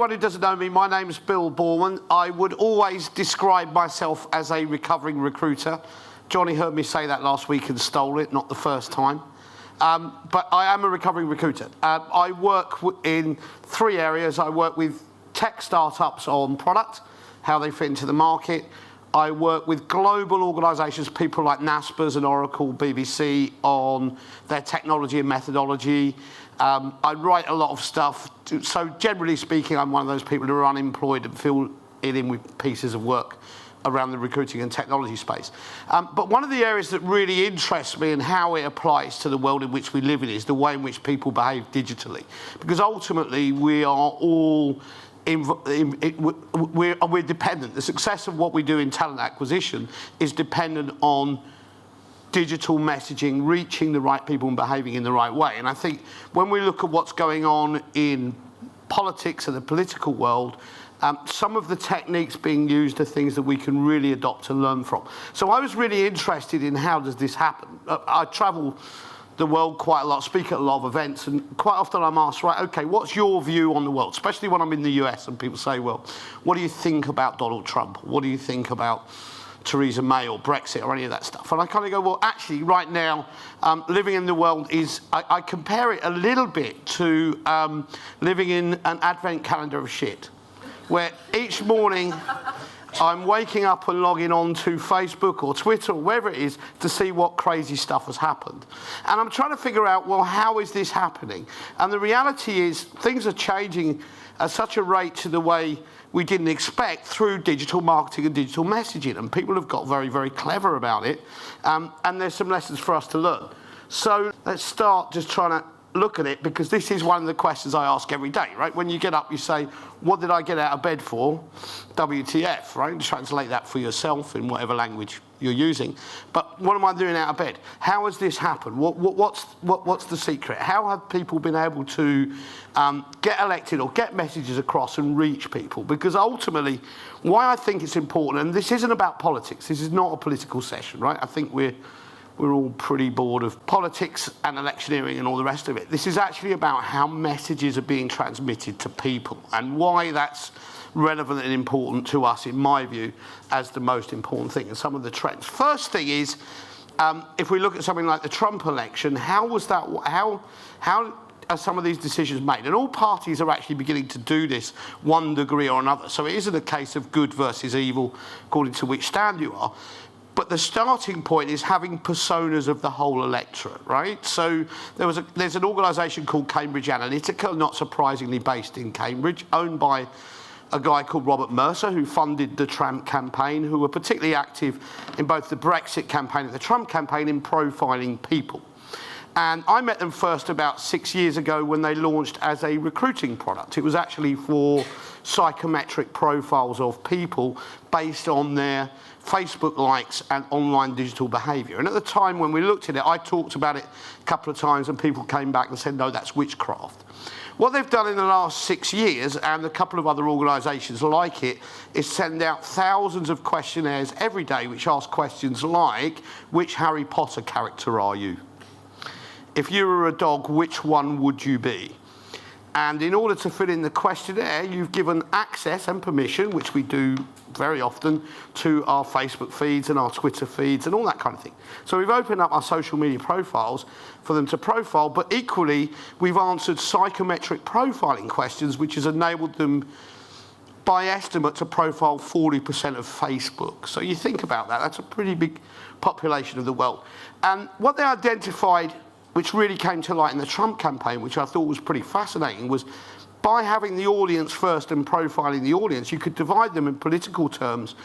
anyone who doesn't know me, my name is Bill Borman. I would always describe myself as a recovering recruiter. Johnny heard me say that last week and stole it, not the first time. But I am a recovering recruiter. I work in 3 areas. I work with tech startups on product, how they fit into the market. I work with global organisations, people like NASPERS and Oracle, BBC, on their technology and methodology. I write a lot of stuff. So generally speaking, I'm one of those people who are unemployed and fill it in with pieces of work around the recruiting and technology space. But one of the areas that really interests me and how it applies to the world in which we live in is the way in which people behave digitally. Because ultimately, we are all we're dependent. The success of what we do in talent acquisition is dependent on digital messaging, reaching the right people and behaving in the right way. And I think when we look at what's going on in politics and the political world, some of the techniques being used are things that we can really adopt and learn from. So I was really interested in how does this happen. I travel the world quite a lot, speak at a lot of events, and quite often I'm asked, right, okay, what's your view on the world? Especially when I'm in the US and people say, well, what do you think about Donald Trump? What do you think about Theresa May or Brexit or any of that stuff? And I kind of go, well, actually, right now, living in the world is, I compare it a little bit to living in an advent calendar of shit, where each morning I'm waking up and logging on to Facebook or Twitter or wherever it is to see what crazy stuff has happened. And I'm trying to figure out, well, how is this happening? And the reality is things are changing at such a rate to the way we didn't expect through digital marketing and digital messaging. And people have got very, very clever about it. And there's some lessons for us to learn. So let's start just trying to look at it, because this is one of the questions I ask every day, right? When you get up, you say, what did I get out of bed for? WTF, right? Translate that for yourself in whatever language you're using. But what am I doing out of bed? How has this happened? What's the secret? How have people been able to get elected or get messages across and reach people? Because ultimately, why I think it's important, and this isn't about politics, this is not a political session, right? I think we're all pretty bored of politics and electioneering and all the rest of it. This is actually about how messages are being transmitted to people and why that's relevant and important to us, in my view, as the most important thing, and some of the trends. First thing is, if we look at something like the Trump election, how are some of these decisions made? And all parties are actually beginning to do this one degree or another. So it isn't a case of good versus evil, according to which stand you are. But the starting point is having personas of the whole electorate, right? So there's an organisation called Cambridge Analytica, not surprisingly based in Cambridge, owned by a guy called Robert Mercer, who funded the Trump campaign, who were particularly active in both the Brexit campaign and the Trump campaign in profiling people. And I met them first about 6 years ago when they launched as a recruiting product. It was actually for psychometric profiles of people based on their Facebook likes and online digital behaviour. And at the time when we looked at it, I talked about it a couple of times and people came back and said, no, that's witchcraft. What they've done in the last 6 years, and a couple of other organisations like it, is send out thousands of questionnaires every day which ask questions like, which Harry Potter character are you? If you were a dog, which one would you be? And in order to fill in the questionnaire, you've given access and permission, which we do very often, to our Facebook feeds and our Twitter feeds and all that kind of thing. So we've opened up our social media profiles for them to profile, but equally, we've answered psychometric profiling questions, which has enabled them, by estimate, to profile 40% of Facebook. So you think about that, that's a pretty big population of the world. And what they identified, which really came to light in the Trump campaign, which I thought was pretty fascinating, was by having the audience first and profiling the audience, you could divide them in political terms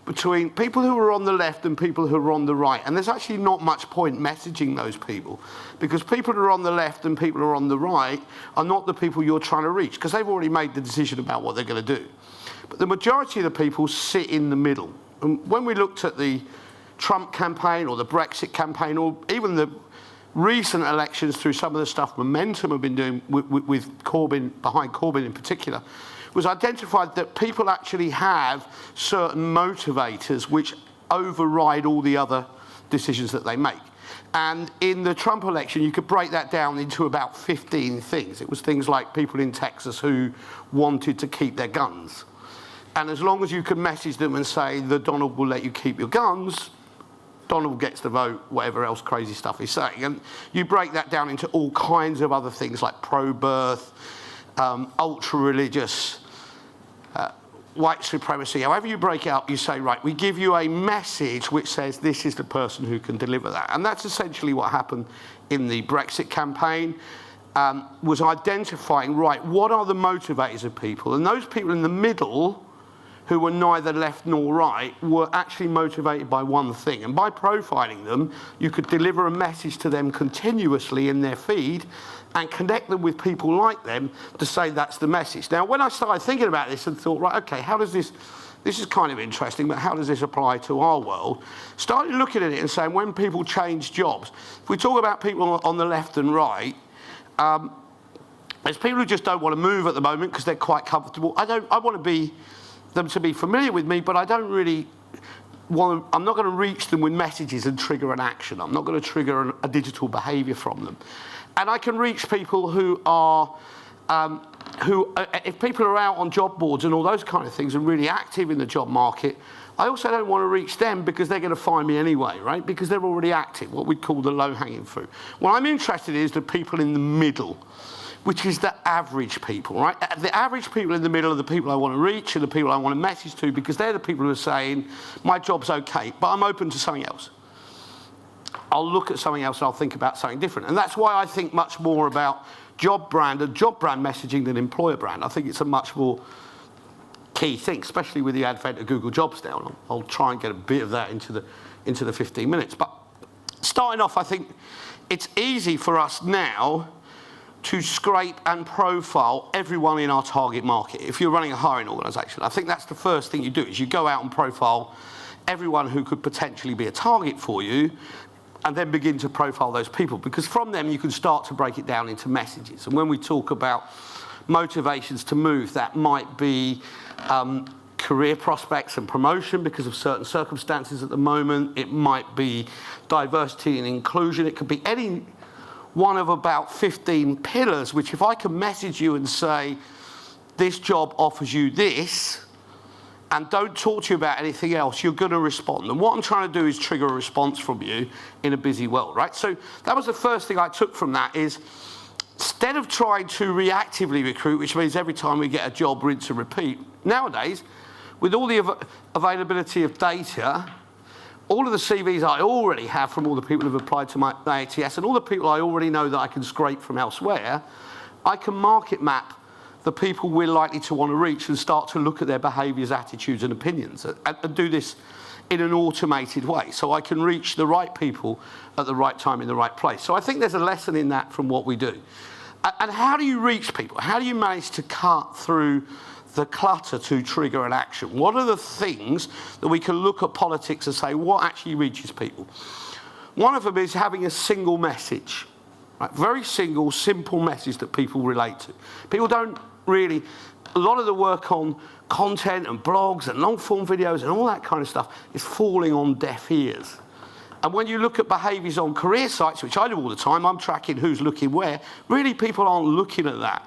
between people who are on the left and people who are on the right. And there's actually not much point messaging those people, because people who are on the left and people who are on the right are not the people you're trying to reach, because they've already made the decision about what they're going to do. But the majority of the people sit in the middle. And when we looked at the Trump campaign or the Brexit campaign or even the recent elections, through some of the stuff Momentum have been doing with Corbyn, behind Corbyn in particular, was identified that people actually have certain motivators which override all the other decisions that they make. And in the Trump election, you could break that down into about 15 things. It was things like people in Texas who wanted to keep their guns. And as long as you could message them and say, the Donald will let you keep your guns, Donald gets the vote, whatever else crazy stuff he's saying. And you break that down into all kinds of other things like pro-birth, ultra-religious, white supremacy. However you break it up, you say, right, we give you a message which says this is the person who can deliver that. And that's essentially what happened in the Brexit campaign, was identifying, right, what are the motivators of people? And those people in the middle, who were neither left nor right, were actually motivated by one thing. And by profiling them, you could deliver a message to them continuously in their feed and connect them with people like them to say that's the message. Now, when I started thinking about this and thought, right, okay, how does this is kind of interesting, but how does this apply to our world? Started looking at it and saying, when people change jobs, if we talk about people on the left and right, there's people who just don't want to move at the moment because they're quite comfortable. I want them to be familiar with me, but I don't really I'm not going to reach them with messages and trigger an action. I'm not going to trigger a digital behaviour from them. And I can reach people who are, if people are out on job boards and all those kind of things and really active in the job market, I also don't want to reach them because they're going to find me anyway, right? Because they're already active, what we call the low-hanging fruit. What I'm interested in is the people in the middle, which is the average people, right? The average people in the middle are the people I want to reach and the people I want to message to, because they're the people who are saying, my job's okay, but I'm open to something else. I'll look at something else and I'll think about something different. And that's why I think much more about job brand and job brand messaging than employer brand. I think it's a much more key thing, especially with the advent of Google Jobs now. I'll try and get a bit of that into the 15 minutes. But starting off, I think it's easy for us now to scrape and profile everyone in our target market. If you're running a hiring organisation, I think that's the first thing you do, is you go out and profile everyone who could potentially be a target for you, and then begin to profile those people, because from them you can start to break it down into messages. And when we talk about motivations to move, that might be career prospects and promotion because of certain circumstances at the moment. It might be diversity and inclusion. It could be any one of about 15 pillars, which if I can message you and say, this job offers you this, and don't talk to you about anything else, you're going to respond. And what I'm trying to do is trigger a response from you in a busy world, right? So that was the first thing I took from that, is instead of trying to reactively recruit, which means every time we get a job, rinse and repeat, nowadays, with all the availability of data, all of the CVs I already have from all the people who've applied to my ATS and all the people I already know that I can scrape from elsewhere, I can market map the people we're likely to want to reach and start to look at their behaviours, attitudes and opinions, and do this in an automated way, so I can reach the right people at the right time in the right place. So I think there's a lesson in that from what we do. And how do you reach people? How do you manage to cut through the clutter to trigger an action? What are the things that we can look at politics and say, what actually reaches people? One of them is having a single message, right? Very single, simple message that people relate to. People don't really, a lot of the work on content and blogs and long-form videos and all that kind of stuff is falling on deaf ears. And when you look at behaviours on career sites, which I do all the time, I'm tracking who's looking where, really people aren't looking at that.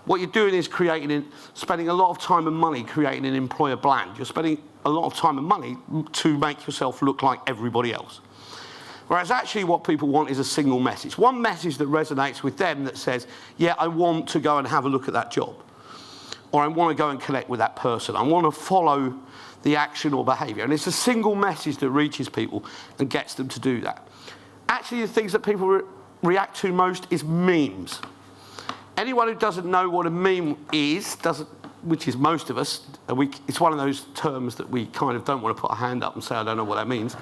What you're doing is spending a lot of time and money creating an employer brand. You're spending a lot of time and money to make yourself look like everybody else. Whereas actually what people want is a single message. One message that resonates with them that says, yeah, I want to go and have a look at that job. Or I want to go and connect with that person. I want to follow the action or behaviour. And it's a single message that reaches people and gets them to do that. Actually, the things that people react to most is memes. Anyone who doesn't know what a meme is, which is most of us, it's one of those terms that we kind of don't want to put a hand up and say, I don't know what that means.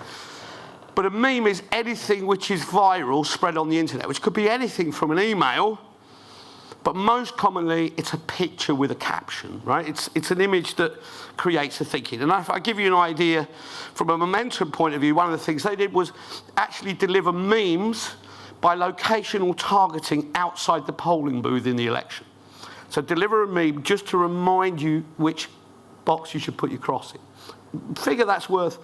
But a meme is anything which is viral, spread on the internet, which could be anything from an email, but most commonly it's a picture with a caption, right? It's an image that creates a thinking. And if I give you an idea from a momentum point of view, one of the things they did was actually deliver memes by locational targeting outside the polling booth in the election. So deliver a meme just to remind you which box you should put your cross in. Figure that's worth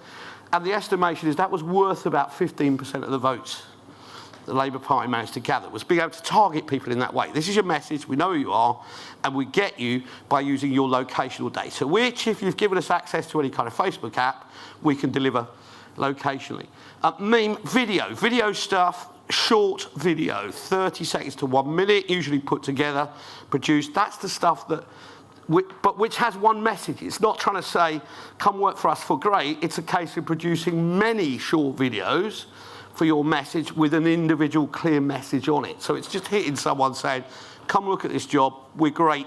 And the estimation is that was worth about 15% of the votes the Labour Party managed to gather, was being able to target people in that way. This is your message, we know who you are, and we get you by using your locational data, which, if you've given us access to any kind of Facebook app, we can deliver locationally. Meme, video stuff, short video, 30 seconds to 1 minute, usually put together, produced. That's the stuff that, but which has one message. It's not trying to say, come work for us for great. It's a case of producing many short videos for your message with an individual clear message on it. So it's just hitting someone saying, come look at this job, we're great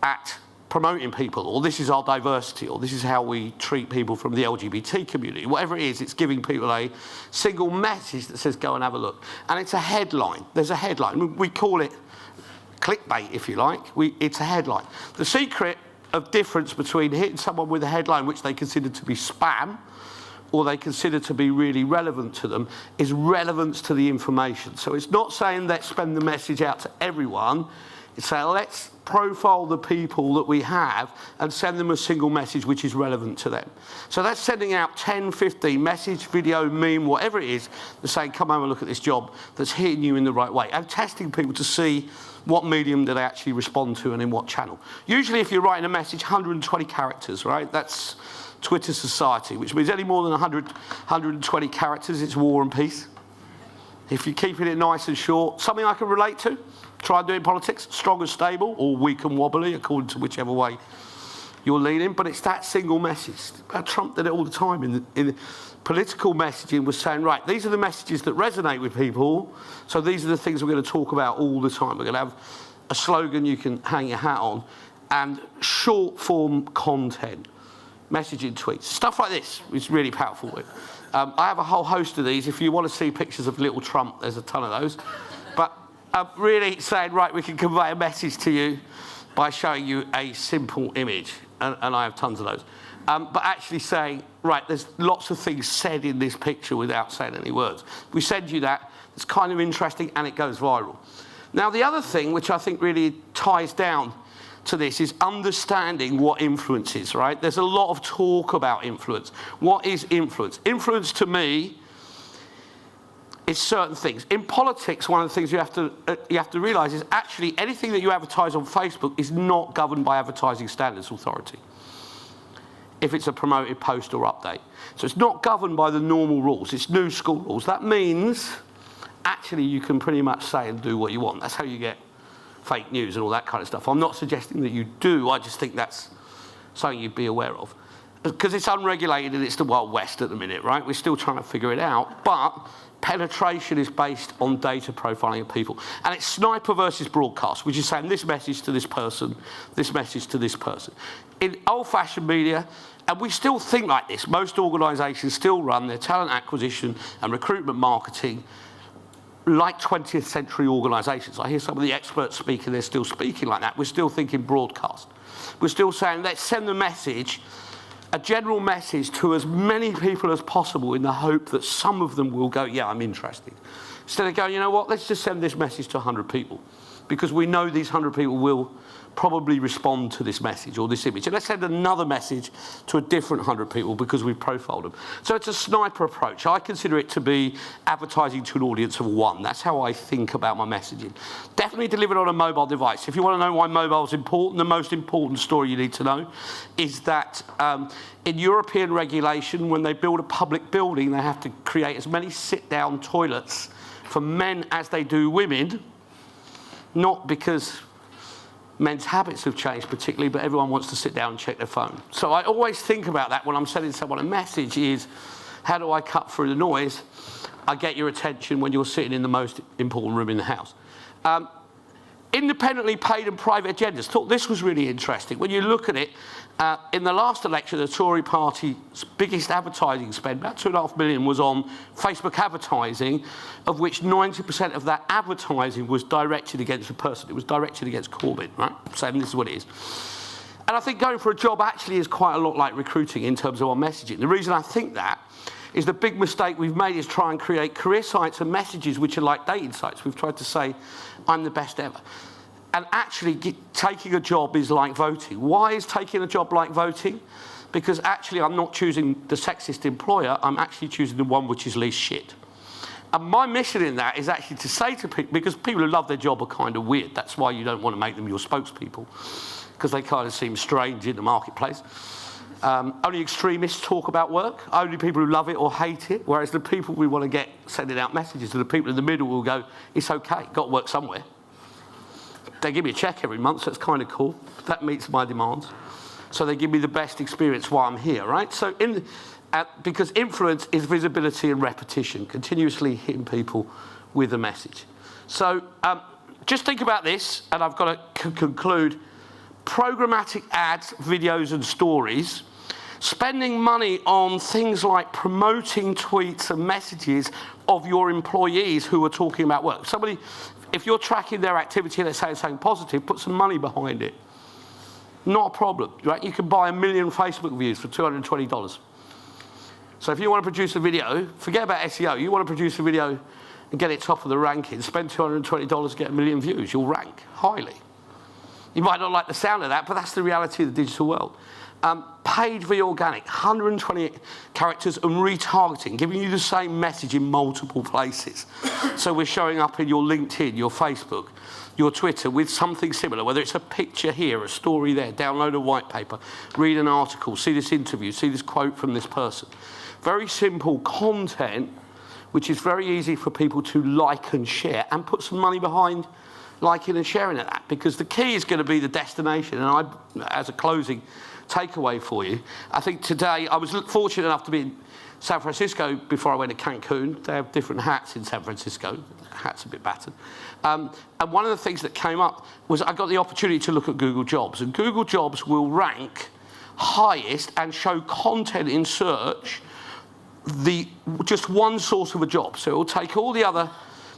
at promoting people, or this is our diversity, or this is how we treat people from the LGBT community. Whatever it is, it's giving people a single message that says, go and have a look. And it's a headline. There's a headline. We call it clickbait, if you like. It's a headline. The secret of difference between hitting someone with a headline which they consider to be spam, or they consider to be really relevant to them, is relevance to the information. So it's not saying let's spend the message out to everyone. It's saying let's profile the people that we have and send them a single message which is relevant to them. So that's sending out 10, 15 message, video, meme, whatever it is, that's saying come over and look at this job, that's hitting you in the right way, and testing people to see what medium do they actually respond to and in what channel. Usually if you're writing a message, 120 characters, right? That's Twitter society, which means any more than 120 characters, it's war and peace. If you're keeping it nice and short, something I can relate to, try doing politics, strong and stable, or weak and wobbly, according to whichever way you're leaning, but it's that single message. Trump did it all the time in the political messaging, was saying, right, these are the messages that resonate with people, so these are the things we're going to talk about all the time. We're going to have a slogan you can hang your hat on, and short form content. Messaging tweets, stuff like this is really powerful. I have a whole host of these. If you want to see pictures of little Trump, there's a ton of those. But I'm really saying, right, we can convey a message to you by showing you a simple image, and I have tons of those. But actually saying, right, there's lots of things said in this picture without saying any words. We send you that, it's kind of interesting, and it goes viral. Now, the other thing, which I think really ties down to this, is understanding what influence is, right? There's a lot of talk about influence. What is influence? Influence to me is certain things. In politics, one of the things you have to realise is actually anything that you advertise on Facebook is not governed by Advertising Standards Authority, if it's a promoted post or update. So it's not governed by the normal rules, it's new school rules. That means actually you can pretty much say and do what you want. That's how you get fake news and all that kind of stuff. I'm not suggesting that you do, I just think that's something you'd be aware of. Because it's unregulated and it's the Wild West at the minute, right? We're still trying to figure it out, but penetration is based on data profiling of people. And it's sniper versus broadcast, which is saying this message to this person, this message to this person. In old-fashioned media, and we still think like this, most organisations still run their talent acquisition and recruitment marketing like 20th century organisations. I hear some of the experts speaking, they're still speaking like that. We're still thinking broadcast. We're still saying, let's send the message, a general message to as many people as possible in the hope that some of them will go, yeah, I'm interested. Instead of going, you know what, let's just send this message to 100 people, because we know these 100 people will probably respond to this message or this image. And let's send another message to a different 100 people because we've profiled them. So it's a sniper approach. I consider it to be advertising to an audience of one. That's how I think about my messaging. Definitely delivered on a mobile device. If you want to know why mobile is important, the most important story you need to know is that in European regulation, when they build a public building, they have to create as many sit-down toilets for men as they do women, not because men's habits have changed particularly, but everyone wants to sit down and check their phone. So I always think about that when I'm sending someone a message is, how do I cut through the noise? I get your attention when you're sitting in the most important room in the house. Independently paid and private agendas. Thought this was really interesting. When you look at it, in the last election, the Tory party's biggest advertising spend, about £2.5 million, was on Facebook advertising, of which 90% of that advertising was directed against a person. It was directed against Corbyn, right? Saying this is what it is. And I think going for a job actually is quite a lot like recruiting in terms of our messaging. The reason I think that is the big mistake we've made is try and create career sites and messages which are like dating sites. We've tried to say, I'm the best ever. And actually, taking a job is like voting. Why is taking a job like voting? because actually I'm not choosing the sexist employer, I'm actually choosing the one which is least shit. And my mission in that is actually to say to people, because people who love their job are kind of weird, that's why you don't want to make them your spokespeople, because they kind of seem strange in the marketplace. Only extremists talk about work, only people who love it or hate it, whereas the people we want to get sending out messages to the people in the middle will go, it's okay, got to work somewhere. They give me a check every month, so it's kind of cool. That meets my demands. So they give me the best experience while I'm here, right? So because influence is visibility and repetition, continuously hitting people with a message. So just think about this, and I've got to conclude. Programmatic ads, videos and stories, spending money on things like promoting tweets and messages of your employees who are talking about work. Somebody, if you're tracking their activity and they're saying something positive, put some money behind it. Not a problem, right? You can buy 1 million Facebook views for $220. So if you want to produce a video, forget about SEO, you want to produce a video and get it top of the ranking, spend $220, get 1 million views, you'll rank highly. You might not like the sound of that, but that's the reality of the digital world. Paid via organic, 120 characters and retargeting, giving you the same message in multiple places. So we're showing up in your LinkedIn, your Facebook, your Twitter with something similar, whether it's a picture here, a story there, download a white paper, read an article, see this interview, see this quote from this person. Very simple content, which is very easy for people to like and share, and put some money behind liking and sharing of that, because the key is going to be the destination. And as a closing takeaway for you, I think today, I was fortunate enough to be in San Francisco before I went to Cancun. They have different hats in San Francisco. The hat's a bit battered. And one of the things that came up was I got the opportunity to look at Google Jobs. And Google Jobs will rank highest and show content in search just one source of a job. So it will take all the other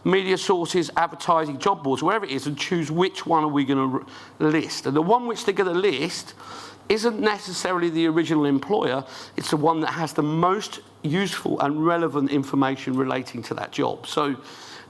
media sources, advertising, job boards, wherever it is, and choose which one are we going to list. And the one which they're going to list isn't necessarily the original employer, it's the one that has the most useful and relevant information relating to that job. So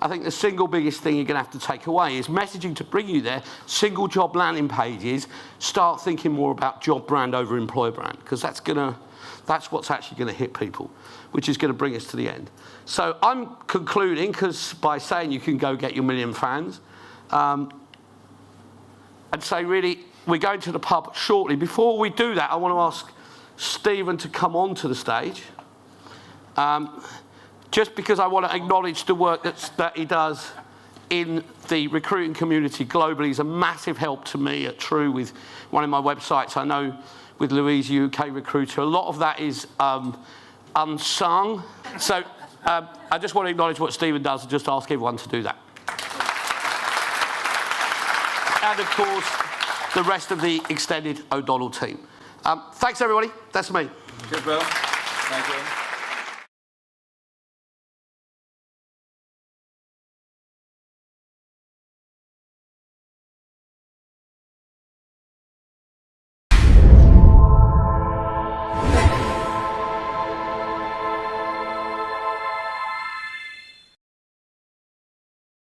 I think the single biggest thing you're going to have to take away is messaging to bring you there, single job landing pages, start thinking more about job brand over employer brand, because that's what's actually going to hit people, which is going to bring us to the end. So I'm concluding by saying you can go get your 1 million fans, and say really, we're going to the pub shortly. Before we do that, I want to ask Stephen to come onto the stage, just because I want to acknowledge the work that he does in the recruiting community globally. He's a massive help to me at True with one of my websites. I know with Louise, UK Recruiter, a lot of that is unsung. So I just want to acknowledge what Stephen does and just ask everyone to do that. And of course, the rest of the extended O'Donnell team. Thanks everybody, that's me. Cheers, Bill. Thank you.